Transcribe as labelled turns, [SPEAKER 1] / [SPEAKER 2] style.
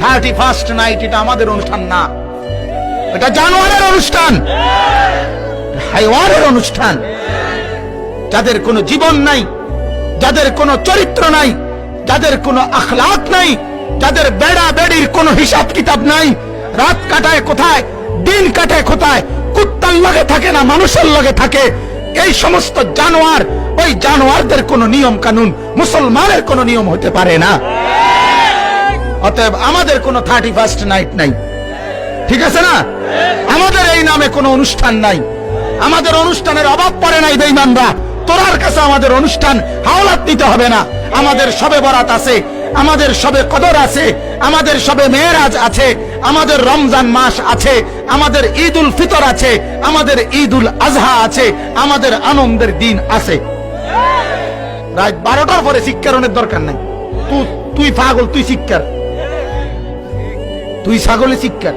[SPEAKER 1] 31st night এটা আমাদের অনুষ্ঠান না, এটা জানোয়ারের অনুষ্ঠান, হাইওয়ানের অনুষ্ঠান। যাদের কোনো জীবন নাই, যাদের কোনো চরিত্র নাই, যাদের কোনো আখলাক নাই, যাদের বেড়া বেড়ির কোনো হিসাব কিতাব নাই, রাত কাটায় কোথায়, দিন কাটায় কোথায়, কুত্তার লগে থাকে না মানুষের লগে থাকে, এই সমস্ত জানোয়ার, ওই জানোয়ারদের কোনো নিয়ম কানুন মুসলমানের কোনো নিয়ম হতে পারে না। অতএব আমাদের কোনো 31st নাইট নাই, ঠিক আছে না? আমাদের এই নামে কোনো অনুষ্ঠান নাই, আমাদের অনুষ্ঠানের অভাব পড়ে নাই বেঈমানরা। তোরার কাছে আমাদের অনুষ্ঠান হাওলাত দিতে হবে না। আমাদের শবে বরাত আছে, আমাদের শবে কদর আছে, আমাদের শবে মেরাজ আছে, আমাদের রমজান মাস আছে, আমাদের ঈদুল ফিতর আছে, আমাদের ঈদুল আজহা আছে, আমাদের আনন্দের দিন আছে। রাত 12টার পরে শিক্ষারণের দরকার নাই। তুই পাগল, তুই শিক্ষার, তুই ছাগলে শিক্ষার,